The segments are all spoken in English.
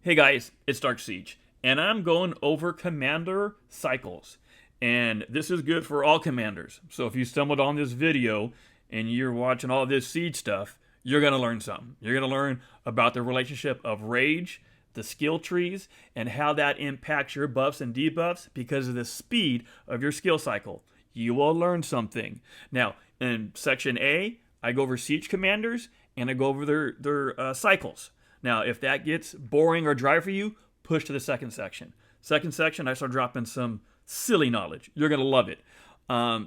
Hey guys, it's Dark Siege, and I'm going over commander cycles. And this is good for all commanders. So if you stumbled on this video and you're watching all this siege stuff, you're going to learn something. You're going to learn about the relationship of rage, the skill trees, and how that impacts your buffs and debuffs because of the speed of your skill cycle. You will learn something. Now, in section A, I go over siege commanders and I go over their cycles. Now, if that gets boring or dry for you, push to the second section. Second section, I start dropping some silly knowledge. You're going to love it.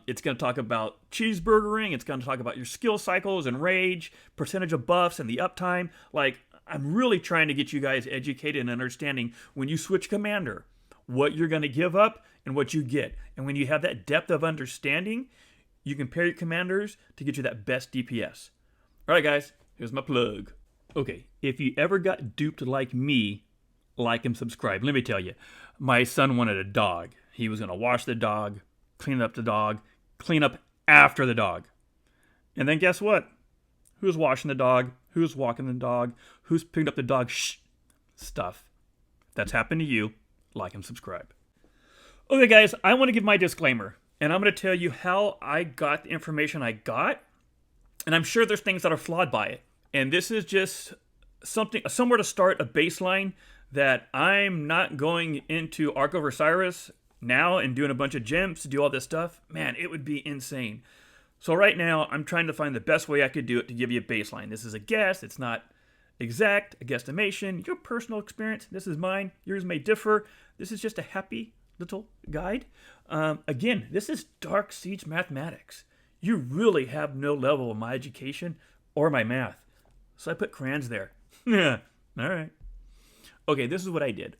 It's going to talk about cheeseburgering. It's going to talk about your skill cycles and rage, percentage of buffs, and the uptime. Like, I'm really trying to get you guys educated and understanding when you switch commander, what you're going to give up and what you get. And when you have that depth of understanding, you can pair your commanders to get you that best DPS. All right, guys, here's my plug. Okay, if you ever got duped like me, like and subscribe. Let me tell you, my son wanted a dog. He was going to wash the dog, clean up the dog, clean up after the dog. And then guess what? Who's washing the dog? Who's walking the dog? Who's picking up the dog? Stuff. If that's happened to you, like and subscribe. Okay, guys, I want to give my disclaimer. And I'm going to tell you how I got the information I got. And I'm sure there's things that are flawed by it. And this is just somewhere to start a baseline that I'm not going into Ark of Osiris now and doing a bunch of gems to do all this stuff. Man, it would be insane. So right now, I'm trying to find the best way I could do it to give you a baseline. This is a guess. It's not exact, a guesstimation, your personal experience. This is mine. Yours may differ. This is just a happy little guide. Again, this is Dark Siege mathematics. You really have no level of my education or my math. So I put crayons there. Yeah, all right. Okay, this is what I did.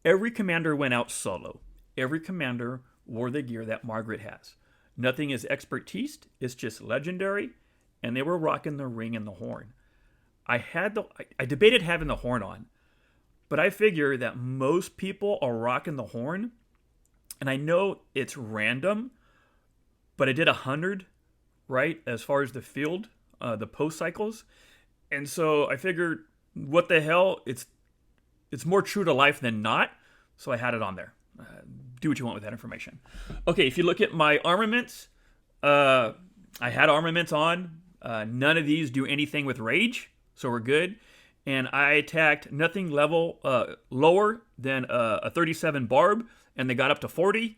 Every commander went out solo. Every commander wore the gear that Margaret has. Nothing is expertise, it's just legendary, and they were rocking the ring and the horn. I debated having the horn on, but I figure that most people are rocking the horn, and I know it's random, but I did 100, right, as far as the field, the post cycles. And so I figured, what the hell? It's more true to life than not. So I had it on there. Do what you want with that information. Okay, if you look at my armaments, I had armaments on. None of these do anything with rage, so we're good. And I attacked nothing level lower than a 37 barb, and they got up to 40.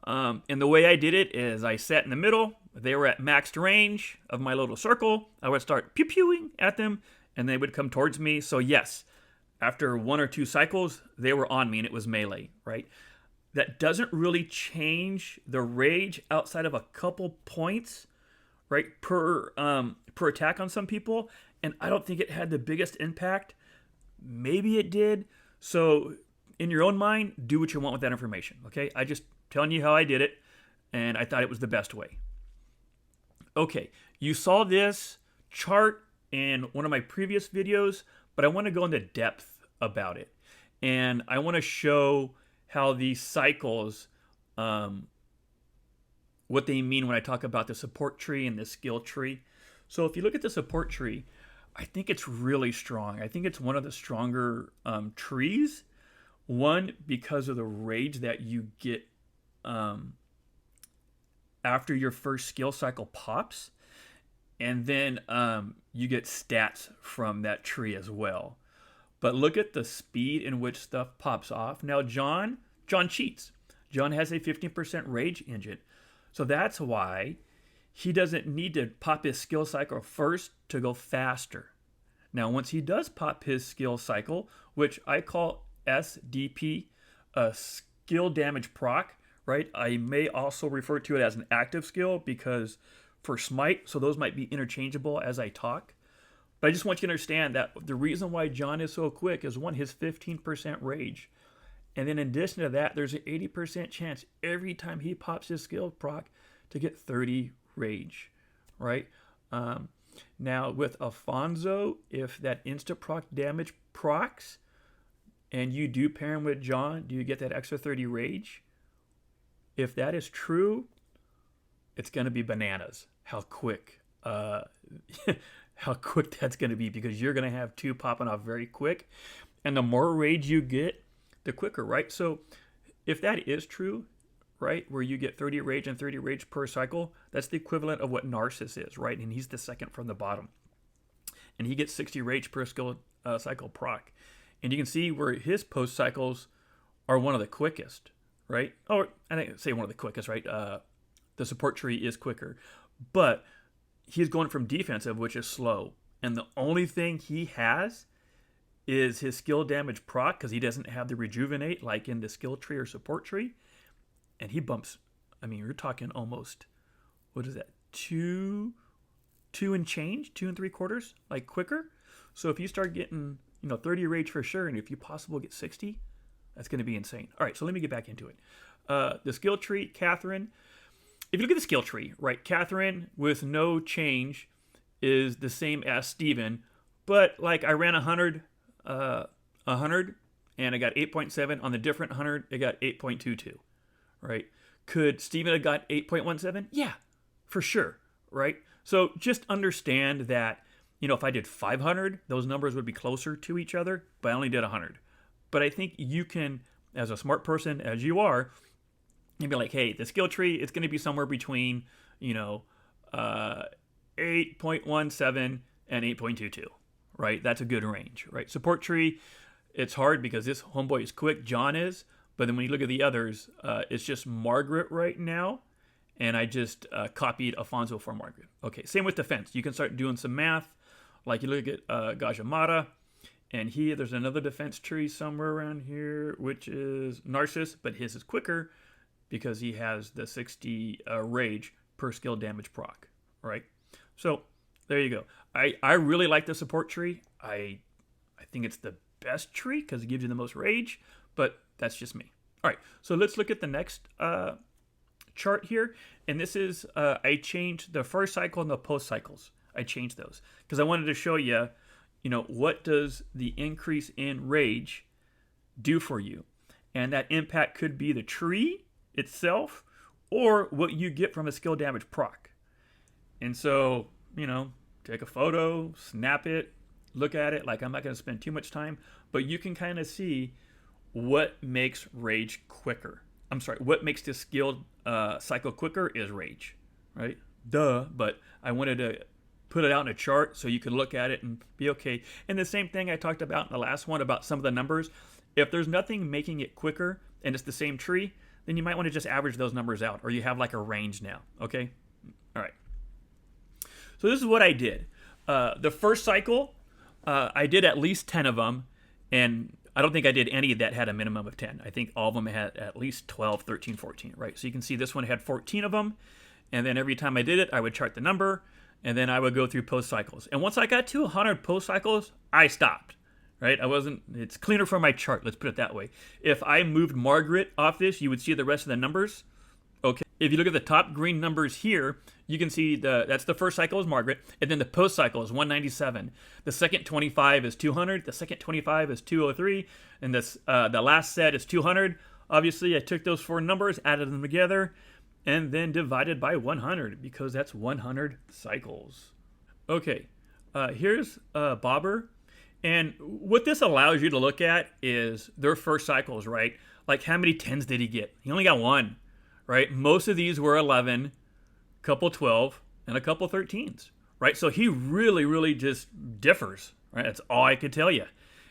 And the way I did it is I sat in the middle. They were at maxed range of my little circle. I would start pew-pewing at them, and they would come towards me. So yes, after 1 or 2 cycles, they were on me, and it was melee, right? That doesn't really change the rage outside of a couple points, right, per attack on some people. And I don't think it had the biggest impact. Maybe it did. So in your own mind, do what you want with that information, okay? I just telling you how I did it, and I thought it was the best way. Okay, you saw this chart in one of my previous videos, but I want to go into depth about it. And I want to show how these cycles, what they mean when I talk about the support tree and the skill tree. So if you look at the support tree, I think it's really strong. I think it's one of the stronger trees. One, because of the rage that you get after your first skill cycle pops, and then you get stats from that tree as well. But look at the speed in which stuff pops off. Now John cheats. John has a 15% rage engine, so that's why he doesn't need to pop his skill cycle first to go faster. Now once he does pop his skill cycle, which I call SDP, skill damage proc, right? I may also refer to it as an active skill because for smite, so those might be interchangeable as I talk. But I just want you to understand that the reason why John is so quick is, one, his 15% rage. And then in addition to that, there's an 80% chance every time he pops his skill proc to get 30 rage, right? Now with Alfonso, if that instant proc damage procs and you do pair him with John, do you get that extra 30 rage? If that is true, it's going to be bananas how quick how quick that's going to be, because you're going to have 2 popping off very quick. And the more rage you get, the quicker, right? So if that is true, right, where you get 30 rage and 30 rage per cycle, that's the equivalent of what Narcissus is, right? And he's the second from the bottom. And he gets 60 rage per skill cycle proc. And you can see where his post cycles are one of the quickest, right? Or I didn't say one of the quickest, right? The support tree is quicker. But he's going from defensive, which is slow. And the only thing he has is his skill damage proc, because he doesn't have the rejuvenate like in the skill tree or support tree. And he bumps, I mean, you're talking almost, what is that, two and change, 2 3/4, like quicker. So if you start getting, 30 rage for sure, and if you possibly get 60, that's going to be insane. All right, so let me get back into it. The skill tree, Catherine. If you look at the skill tree, right, Catherine with no change is the same as Steven, but like I ran 100, and I got 8.7. On the different 100, I got 8.22, right? Could Steven have got 8.17? Yeah, for sure, right? So just understand that, if I did 500, those numbers would be closer to each other, but I only did 100. But I think you can, as a smart person, as you are, you'd be like, hey, the skill tree, it's going to be somewhere between, 8.17 and 8.22, right? That's a good range, right? Support tree, it's hard because this homeboy is quick, John is, but then when you look at the others, it's just Margaret right now, and I just copied Alfonso for Margaret. Okay, same with defense. You can start doing some math, like you look at Gajamata, and there's another defense tree somewhere around here, which is Narcissus, but his is quicker because he has the 60 rage per skill damage proc, right? So there you go. I really like the support tree. I think it's the best tree because it gives you the most rage, but that's just me. All right, so let's look at the next chart here. And this is, I changed the first cycle and the post cycles. I changed those because I wanted to show you, what does the increase in rage do for you? And that impact could be the tree itself or what you get from a skill damage proc. And so, take a photo, snap it, look at it. Like, I'm not going to spend too much time, but you can kind of see what makes rage quicker. I'm sorry, what makes this skill cycle quicker is rage, right? Duh, but I wanted to put it out in a chart so you could look at it and be okay. And the same thing I talked about in the last one about some of the numbers. If there's nothing making it quicker and it's the same tree, then you might want to just average those numbers out, or you have like a range now, okay? All right. So this is what I did. The first cycle, I did at least 10 of them, and I don't think I did any that had a minimum of 10. I think all of them had at least 12, 13, 14, right? So you can see this one had 14 of them, and then every time I did it, I would chart the number, and then I would go through post cycles. And once I got to 100 post cycles, I stopped, right? It's cleaner for my chart, let's put it that way. If I moved Margaret off this, you would see the rest of the numbers. Okay, if you look at the top green numbers here, you can see that's the first cycle is Margaret, and then the post cycle is 197. The second 25 is 200. The second 25 is 203, and the last set is 200. Obviously, I took those four numbers, added them together, and then divided by 100 because that's 100 cycles. Okay, here's Bobber, and what this allows you to look at is their first cycles, right? Like how many 10s did he get? He only got one. Right? Most of these were 11, a couple 12, and a couple 13s, right? So he really, really just differs, right? That's all I could tell you.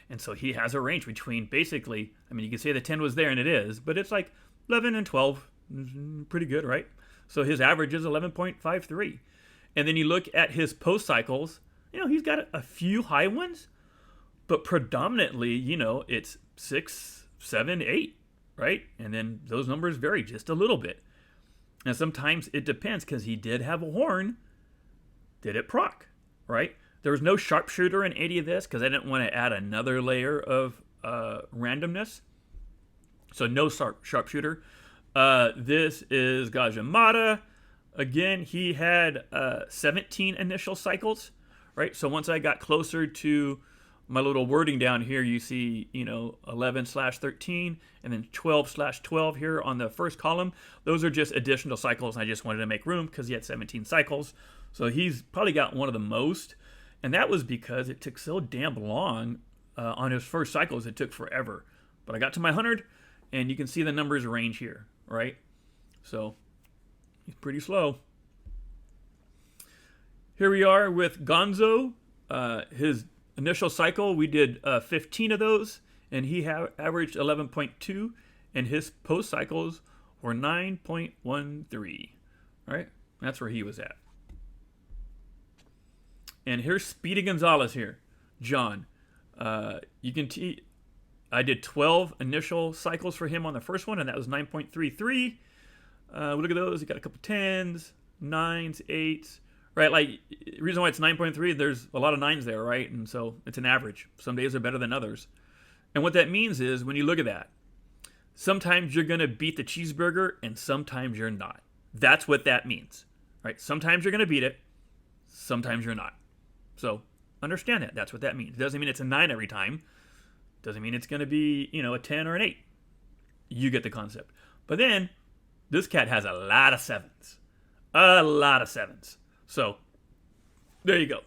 And so he has a range between basically, I mean, you can say the 10 was there, and it is, but it's like 11 and 12, pretty good, right? So his average is 11.53. And then you look at his post cycles, he's got a few high ones, but predominantly, it's 6, 7, 8. Right? And then those numbers vary just a little bit. And sometimes it depends because he did have a horn. Did it proc? Right? There was no sharpshooter in any of this because I didn't want to add another layer of randomness. So no sharpshooter. This is Gajamata. Again, he had 17 initial cycles. Right? So once I got closer to my little wording down here, you see, 11/13 and then 12/12 here on the first column. Those are just additional cycles. And I just wanted to make room because he had 17 cycles. So he's probably got one of the most. And that was because it took so damn long on his first cycles, it took forever. But I got to my 100, and you can see the numbers range here, right? So he's pretty slow. Here we are with Gonzo. His initial cycle, we did 15 of those, and he averaged 11.2, and his post cycles were 9.13, right? That's where he was at. And here's Speedy Gonzalez here, John. You can see I did 12 initial cycles for him on the first one, and that was 9.33. Look at those. He got a couple 10s, 9s, 8s, right? Like, the reason why it's 9.3, there's a lot of 9s there, right? And so it's an average. Some days are better than others. And what that means is, when you look at that, sometimes you're going to beat the cheeseburger, and sometimes you're not. That's what that means, right? Sometimes you're going to beat it, sometimes you're not. So understand that. That's what that means. It doesn't mean it's a 9 every time. Doesn't mean it's going to be, a 10 or an 8. You get the concept. But then, this cat has a lot of 7s. A lot of 7s. So, there you go.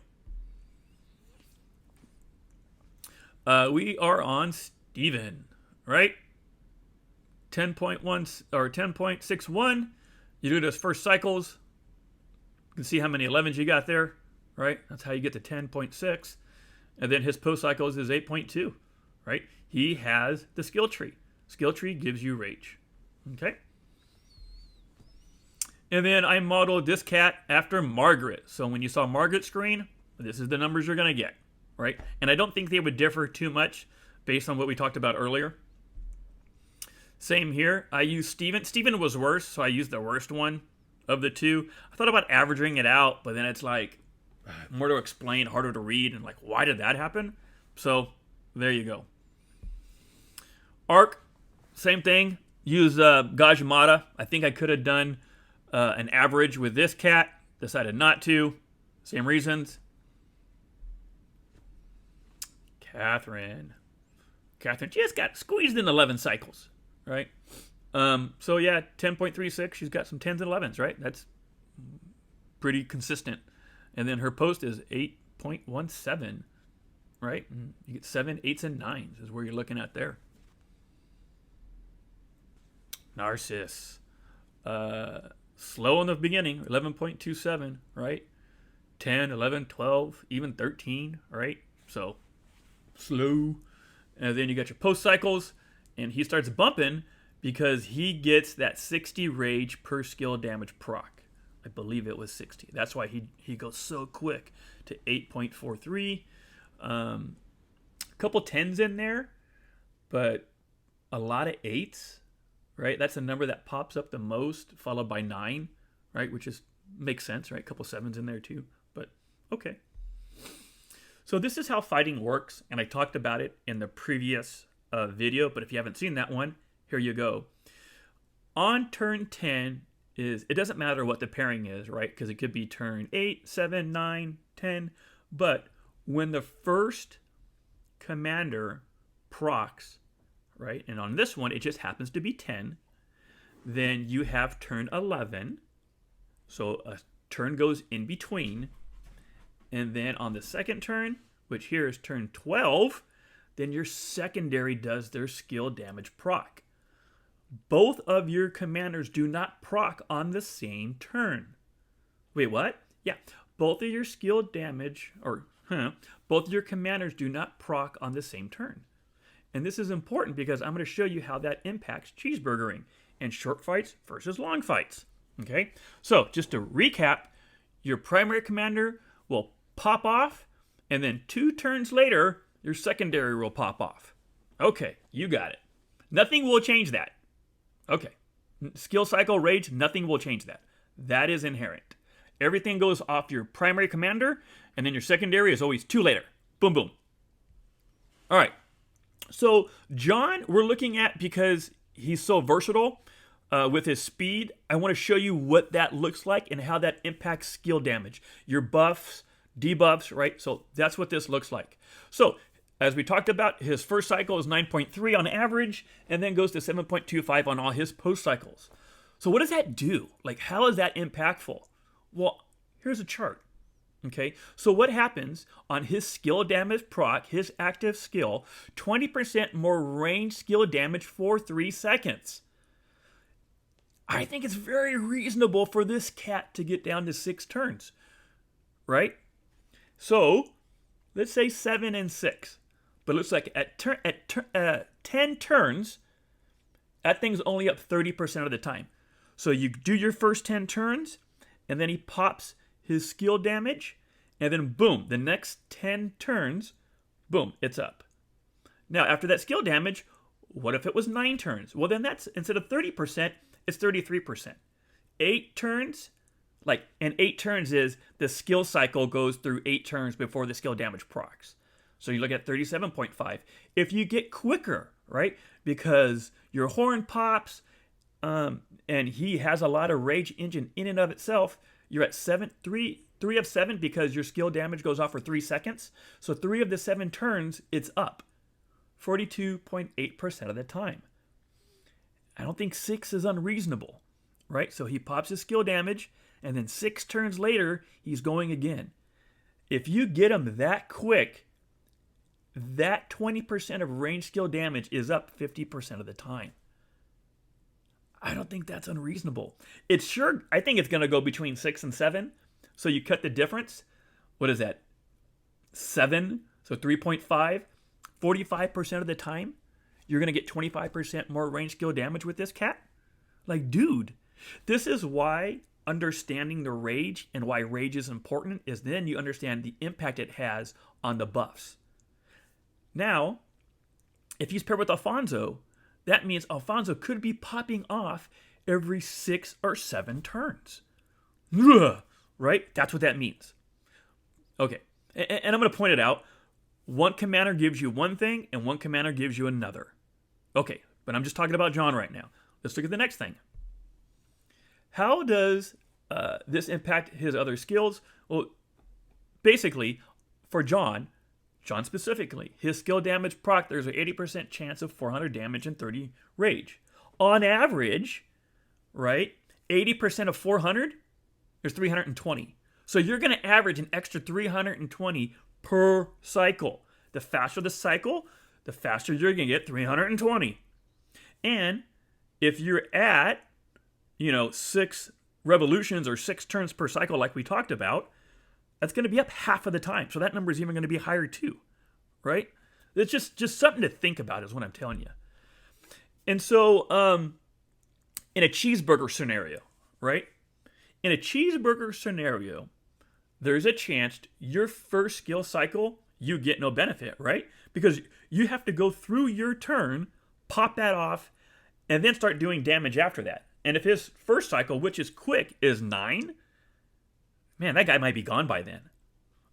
We are on Steven, right? 10.1 or 10.61. You do those first cycles. You can see how many 11s you got there, right? That's how you get to 10.6. And then his post cycles is 8.2, right? He has the skill tree. Skill tree gives you rage. Okay? And then I modeled this cat after Margaret. So when you saw Margaret's screen, this is the numbers you're going to get, right? And I don't think they would differ too much based on what we talked about earlier. Same here. I used Steven. Steven was worse, so I used the worst one of the two. I thought about averaging it out, but then it's like more to explain, harder to read, and like, why did that happen? So there you go. Arc, same thing. Use Gajimata. I think I could have done an average with this cat. Decided not to. Same reasons. Catherine just got squeezed in 11 cycles, right? So yeah, 10.36. She's got some 10s and 11s, right? That's pretty consistent. And then her post is 8.17, right? And you get 7, 8s, and 9s is where you're looking at there. Narciss. Slow in the beginning, 11.27, right? 10, 11, 12, even 13, right? So, slow. And then you got your post cycles, and he starts bumping because he gets that 60 rage per skill damage proc. I believe it was 60. That's why he goes so quick to 8.43. A couple 10s in there, but a lot of 8s. Right, that's the number that pops up the most, followed by 9, right? Which is makes sense, right? A couple 7s in there too, but okay. So this is how fighting works, and I talked about it in the previous video. But if you haven't seen that one, here you go. On turn 10 it doesn't matter what the pairing is, right? Because it could be turn 8, 7, 9, 10. But when the first commander procs, right? And on this one, it just happens to be 10. Then you have turn 11. So a turn goes in between. And then on the second turn, which here is turn 12, then your secondary does their skill damage proc. Both of your commanders do not proc on the same turn. Wait, what? Yeah, both of your skill damage, both of your commanders do not proc on the same turn. And this is important because I'm going to show you how that impacts cheeseburgering and short fights versus long fights. Okay, so just to recap, your primary commander will pop off, and then 2 turns later, your secondary will pop off. Okay, you got it. Nothing will change that. Okay, skill cycle, rage, nothing will change that. That is inherent. Everything goes off your primary commander, and then your secondary is always 2 later. Boom, boom. All right. So John, we're looking at because he's so versatile with his speed. I want to show you what that looks like and how that impacts skill damage. Your buffs, debuffs, right? So that's what this looks like. So as we talked about, his first cycle is 9.3 on average, and then goes to 7.25 on all his post cycles. So what does that do? Like, how is that impactful? Well, here's a chart. Okay, so what happens on his skill damage proc, his active skill, 20% more range skill damage for 3 seconds. I think it's very reasonable for this cat to get down to 6 turns, right? So, let's say 7 and 6. But it looks like at 10 turns, that thing's only up 30% of the time. So you do your first 10 turns, and then he pops his skill damage, and then boom, the next 10 turns, boom, it's up. Now, after that skill damage, what if it was 9 turns? Well, then that's, instead of 30%, it's 33%. 8 turns, and 8 turns is the skill cycle goes through 8 turns before the skill damage procs. So you look at 37.5. If you get quicker, right, because your horn pops, and he has a lot of rage engine in and of itself, you're at 3 of 7 because your skill damage goes off for 3 seconds. So 3 of the 7 turns, it's up 42.8% of the time. I don't think 6 is unreasonable, right? So he pops his skill damage, and then 6 turns later, he's going again. If you get him that quick, that 20% of range skill damage is up 50% of the time. I don't think that's unreasonable. It's sure, I think it's going to go between 6 and 7. So you cut the difference. What is that? 7, so 3.5, 45% of the time, you're going to get 25% more range skill damage with this cat? Like, dude, this is why understanding the rage and why rage is important is then you understand the impact it has on the buffs. Now, if he's paired with Alfonso, that means Alfonso could be popping off every 6 or 7 turns. Ugh, right? That's what that means. Okay, and I'm going to point it out. One commander gives you one thing, and one commander gives you another. Okay, but I'm just talking about John right now. Let's look at the next thing. How does this impact his other skills? Well, basically, for John specifically, his skill damage proc, there's an 80% chance of 400 damage and 30 rage. On average, right, 80% of 400 is 320. So you're going to average an extra 320 per cycle. The faster the cycle, the faster you're going to get 320. And if you're at, 6 revolutions or 6 turns per cycle like we talked about, that's going to be up half of the time. So that number is even going to be higher too, right? It's just something to think about is what I'm telling you. And so in a cheeseburger scenario, right? In a cheeseburger scenario, there's a chance your first skill cycle, you get no benefit, right? Because you have to go through your turn, pop that off, and then start doing damage after that. And if his first cycle, which is quick, is 9, man, that guy might be gone by then.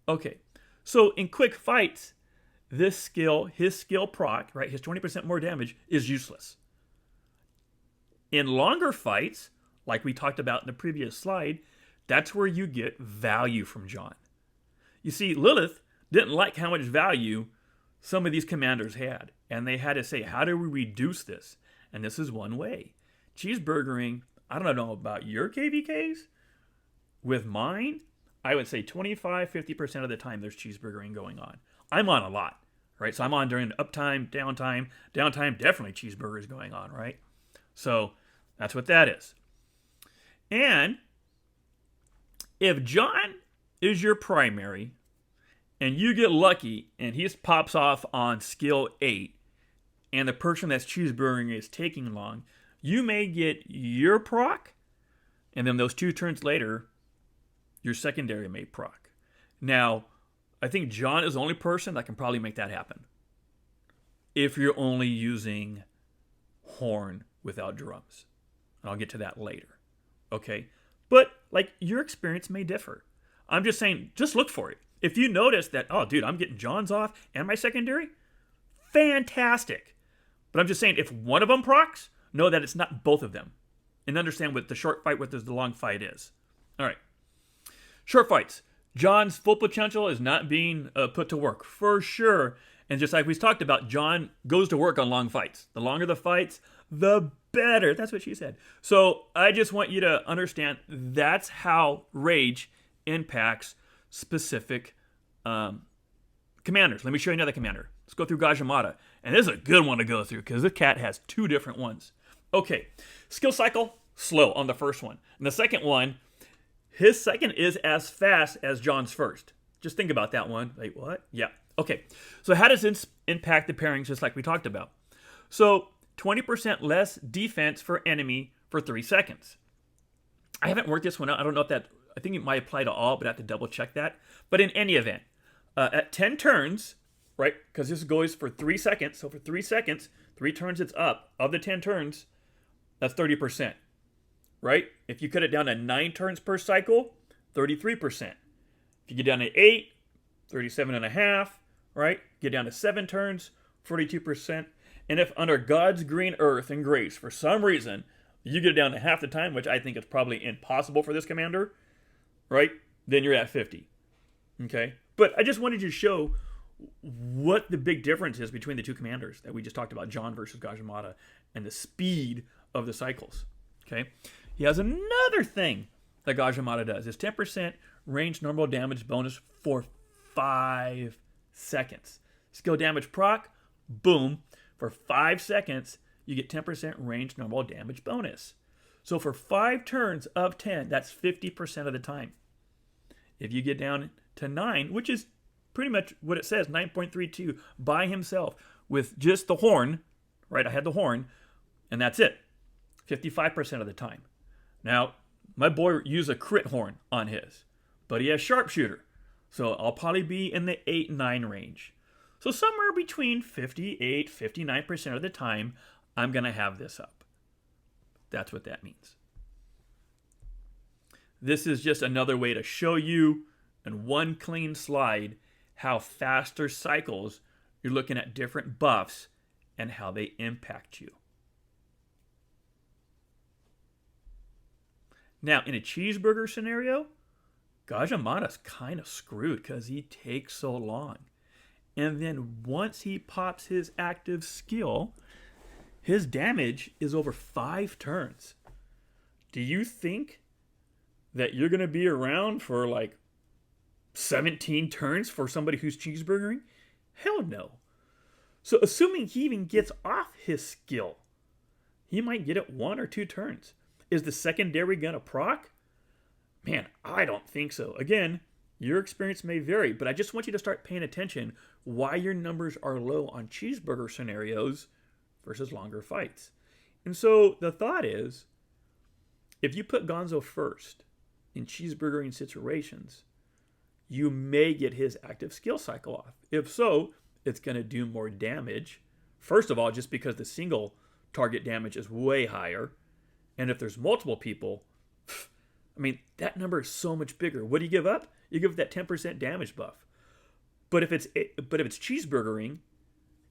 Okay, so in quick fights, his skill proc, right, his 20% more damage is useless. In longer fights, like we talked about in the previous slide, that's where you get value from John. You see, Lilith didn't like how much value some of these commanders had, and they had to say, how do we reduce this? And this is one way. Cheeseburgering, I don't know about your KVKs. With mine, I would say 25-50% of the time there's cheeseburgering going on. I'm on a lot, right? So I'm on during uptime, downtime. Downtime, definitely cheeseburgers going on, right? So that's what that is. And if John is your primary and you get lucky and he pops off on skill 8 and the person that's cheeseburgering is taking long, you may get your proc, and then those 2 turns later, your secondary may proc. Now, I think John is the only person that can probably make that happen. If you're only using horn without drums. I'll get to that later. Okay? But, your experience may differ. I'm just saying, just look for it. If you notice that, oh, dude, I'm getting John's off and my secondary, fantastic. But I'm just saying, if one of them procs, know that it's not both of them. And understand what the short fight versus the long fight is. All right. Short fights. John's full potential is not being put to work, for sure. And just like we talked about, John goes to work on long fights. The longer the fights, the better. That's what she said. So I just want you to understand that's how rage impacts specific commanders. Let me show you another commander. Let's go through Gajamata. And this is a good one to go through because the cat has two different ones. Okay, skill cycle, slow on the first one. And the second one, his second is as fast as John's first. Just think about that one. Wait, what? Yeah. Okay, so how does this impact the pairings just like we talked about? So 20% less defense for enemy for 3 seconds. I haven't worked this one out. I don't know if that, I think it might apply to all, but I have to double check that. But in any event, at 10 turns, right, because this goes for 3 seconds, so for 3 seconds, 3 turns it's up. Of the 10 turns, that's 30%, right? If you cut it down to 9 turns per cycle, 33%. If you get down to 8, 37.5, right? Get down to 7 turns, 42%. And if under God's green earth and grace, for some reason, you get it down to half the time, which I think is probably impossible for this commander, right? Then you're at 50. Okay? But I just wanted to show what the big difference is between the two commanders that we just talked about, John versus Gajamata, and the speed of the cycles. Okay? He has another thing that Gajamata does. It's 10% range normal damage bonus for 5 seconds. Skill damage proc, boom. For 5 seconds, you get 10% range normal damage bonus. So for 5 turns of 10, that's 50% of the time. If you get down to 9, which is pretty much what it says, 9.32 by himself with just the horn, right? I had the horn, and that's it. 55% of the time. Now, my boy used a crit horn on his, but he has sharpshooter. So I'll probably be in the 8-9 range. So somewhere between 58, 59% of the time, I'm going to have this up. That's what that means. This is just another way to show you in one clean slide how faster cycles you're looking at different buffs and how they impact you. Now, in a cheeseburger scenario, Gajamata's kind of screwed because he takes so long. And then once he pops his active skill, his damage is over 5 turns. Do you think that you're going to be around for like 17 turns for somebody who's cheeseburgering? Hell no. So assuming he even gets off his skill, he might get it 1 or 2 turns. Is the secondary going to proc? Man, I don't think so. Again, your experience may vary, but I just want you to start paying attention why your numbers are low on cheeseburger scenarios versus longer fights. And so the thought is, if you put Gonzo first in cheeseburgering situations, you may get his active skill cycle off. If so, it's going to do more damage. First of all, just because the single target damage is way higher. And if there's multiple people, I mean, that number is so much bigger. What do you give up? You give that 10% damage buff. But if it's cheeseburgering,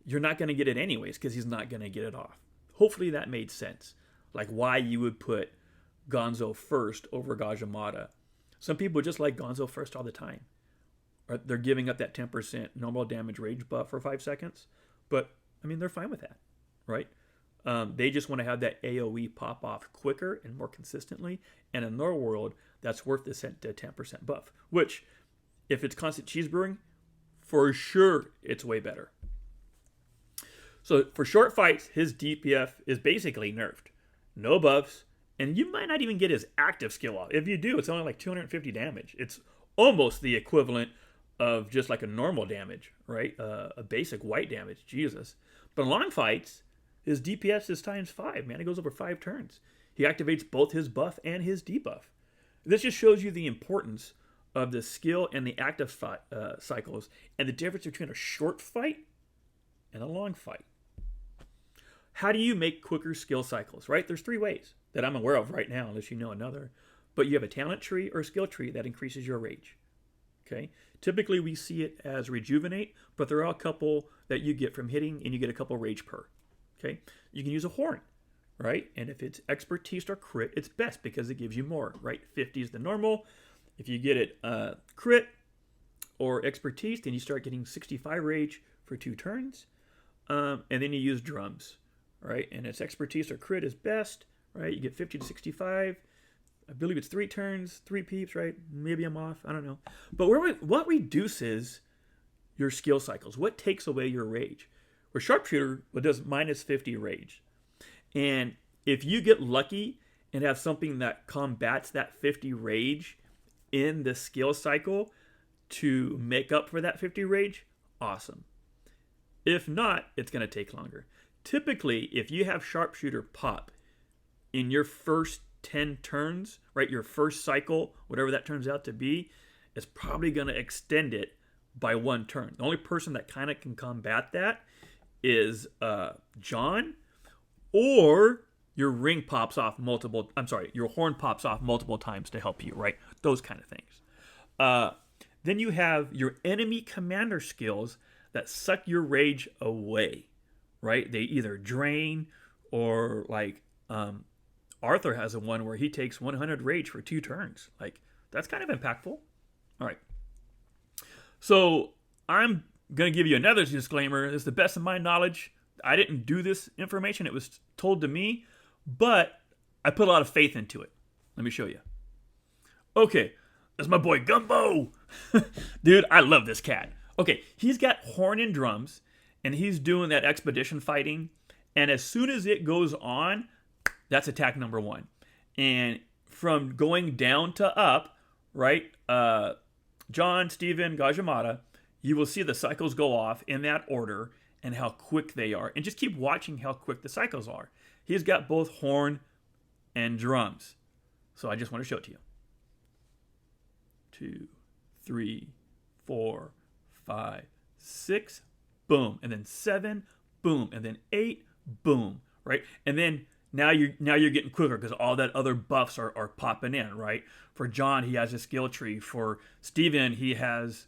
you're not going to get it anyways because he's not going to get it off. Hopefully that made sense. Like why you would put Gonzo first over Gajamata. Some people just like Gonzo first all the time. Or they're giving up that 10% normal damage rage buff for 5 seconds. But, I mean, they're fine with that, right? They just want to have that AoE pop off quicker and more consistently. And in their world, that's worth the 10% buff. Which, if it's constant cheeseburgering, for sure it's way better. So for short fights, his DPF is basically nerfed. No buffs, and you might not even get his active skill off. If you do, it's only like 250 damage. It's almost the equivalent of just like a normal damage, right? A basic white damage, Jesus. But in long fights, his DPS is times 5, man. It goes over 5 turns. He activates both his buff and his debuff. This just shows you the importance of the skill and the active cycles and the difference between a short fight and a long fight. How do you make quicker skill cycles, right? There's 3 ways that I'm aware of right now, unless you know another. But you have a talent tree or skill tree that increases your rage. Okay? Typically, we see it as rejuvenate, but there are a couple that you get from hitting, and you get a couple rage per. Okay? You can use a horn, right? And if it's expertise or crit, it's best because it gives you more, right? 50 is the normal. If you get it crit or expertise, then you start getting 65 rage for 2 turns. And then you use drums, right? And it's expertise or crit is best, right? You get 50 to 65. I believe it's 3 turns, 3 peeps, right? Maybe I'm off. I don't know. But what reduces your skill cycles? What takes away your rage? Where sharpshooter, what does minus 50 rage? And if you get lucky and have something that combats that 50 rage in the skill cycle to make up for that 50 rage, awesome. If not, it's going to take longer. Typically, if you have sharpshooter pop in your first 10 turns, right, your first cycle, whatever that turns out to be, it's probably going to extend it by 1 turn. The only person that kind of can combat that is John, or your ring pops off multiple, your horn pops off multiple times to help you, right? Those kind of things. Then you have your enemy commander skills that suck your rage away, right? They either drain or like Arthur has a one where he takes 100 rage for 2 turns. Like, that's kind of impactful. All right. So I'm going to give you another disclaimer. It's the best of my knowledge. I didn't do this information. It was told to me, but I put a lot of faith into it. Let me show you. Okay, that's my boy Gumbo. Dude, I love this cat. Okay, he's got horn and drums, and he's doing that expedition fighting. And as soon as it goes on, that's attack number 1. And from going down to up, right, John, Steven, Gajamata, you will see the cycles go off in that order and how quick they are. And just keep watching how quick the cycles are. He's got both horn and drums. So I just want to show it to you. 2, 3, 4, 5, 6, boom. And then 7, boom. And then 8, boom. Right? And then now you're getting quicker because all that other buffs are popping in, right? For John, he has a skill tree. For Steven, he has,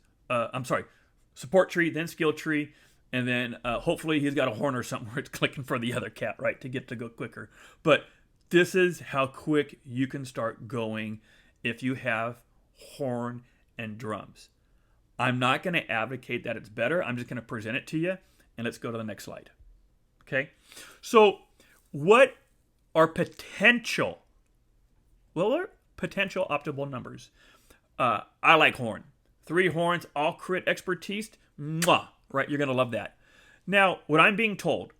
support tree, then skill tree. And then hopefully he's got a horn or something where it's clicking for the other cat, right, to get to go quicker. But this is how quick you can start going if you have horn and drums. I'm not going to advocate that it's better. I'm just going to present it to you. And let's go to the next slide. Okay? So what are potential optimal numbers? I like horn. 3 horns, all crit expertise. Mwah! Right, you're going to love that. Now, what I'm being told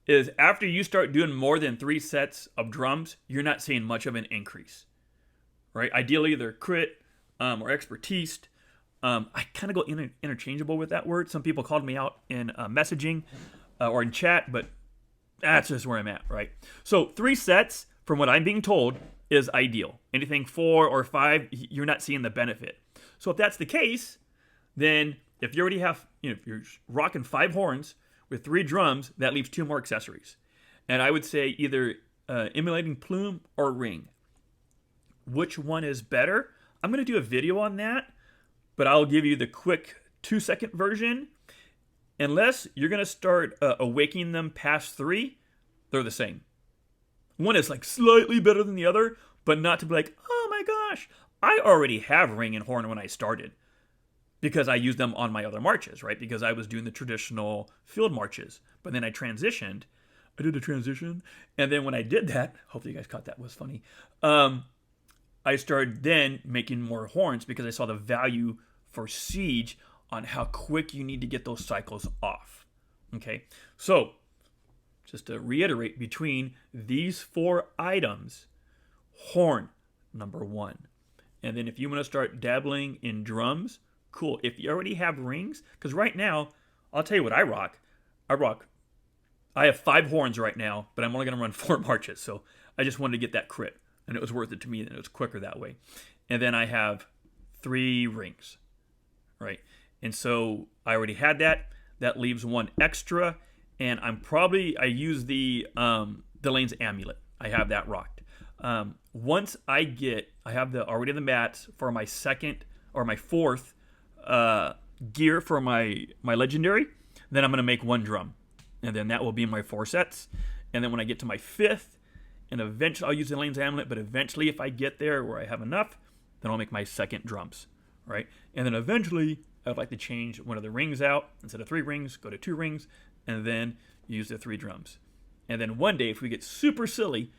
is after you start doing more than 3 sets of drums, you're not seeing much of an increase. Right? Ideally, they're crit or expertise. I kind of go interchangeable with that word. Some people called me out in messaging or in chat, but that's just where I'm at, right? So 3 sets, from what I'm being told, is ideal. Anything 4 or 5, you're not seeing the benefit. So if that's the case, then if you already have, if you're rocking 5 horns with 3 drums, that leaves 2 more accessories. And I would say either emulating plume or ring. Which one is better? I'm going to do a video on that, but I'll give you the quick 2-second version. Unless you're going to start awakening them past 3, they're the same. One is like slightly better than the other, but not to be like, oh my gosh, I already have ring and horn when I started. Because I used them on my other marches, right? Because I was doing the traditional field marches. But then I transitioned. I did a transition. And then when I did that, hopefully you guys caught that, was funny. I started then making more horns because I saw the value for siege on how quick you need to get those cycles off. Okay? So, just to reiterate, between these 4 items, horn, number 1. And then if you want to start dabbling in drums, cool. If you already have rings, because right now, I'll tell you what I rock. I have 5 horns right now, but I'm only going to run 4 marches. So I just wanted to get that crit, and it was worth it to me, and it was quicker that way. And then I have 3 rings, right? And so I already had that. That leaves 1 extra, and I use the Lane's Amulet. I have that rocked. Once I have already the mats for my 2nd or my 4th gear for my legendary, then I'm going to make 1 drum, and then that will be my 4 sets. And then when I get to my 5th, and eventually I'll use the Lane's Amulet, but eventually if I get there where I have enough, then I'll make my 2nd drums, right? And then eventually I'd like to change one of the rings out. Instead of 3 rings, go to 2 rings, and then use the 3 drums. And then one day, if we get super silly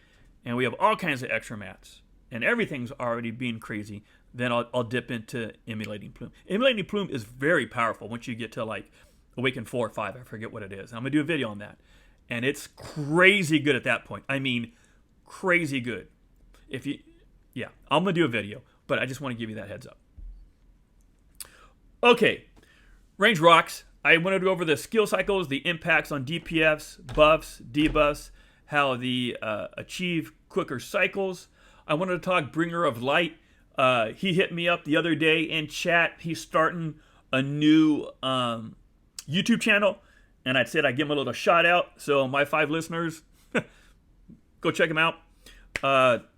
and we have all kinds of extra mats, and everything's already being crazy, then I'll dip into emulating plume. Emulating plume is very powerful once you get to like Awaken 4 or 5. I forget what it is. I'm going to do a video on that. And it's crazy good at that point. I mean, crazy good. Yeah, I'm going to do a video, but I just want to give you that heads up. Okay, range rocks. I wanted to go over the skill cycles, the impacts on DPFs, buffs, debuffs, how they achieve quicker cycles. I wanted to talk Bringer of Light. He hit me up the other day in chat. He's starting a new YouTube channel, and I said I'd give him a little shout out. So my 5 listeners, go check him out.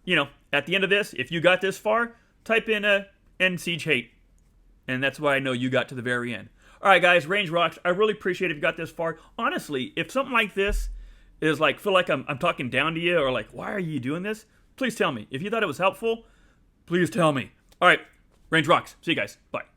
You know, at the end of this, if you got this far, type in End Siege Hate, and that's why I know you got to the very end. All right, guys, range rocks. I really appreciate if you got this far. Honestly, if something like this is like, feel like I'm talking down to you, or like, why are you doing this? Please tell me. If you thought it was helpful, please tell me. All right, range rocks. See you guys. Bye.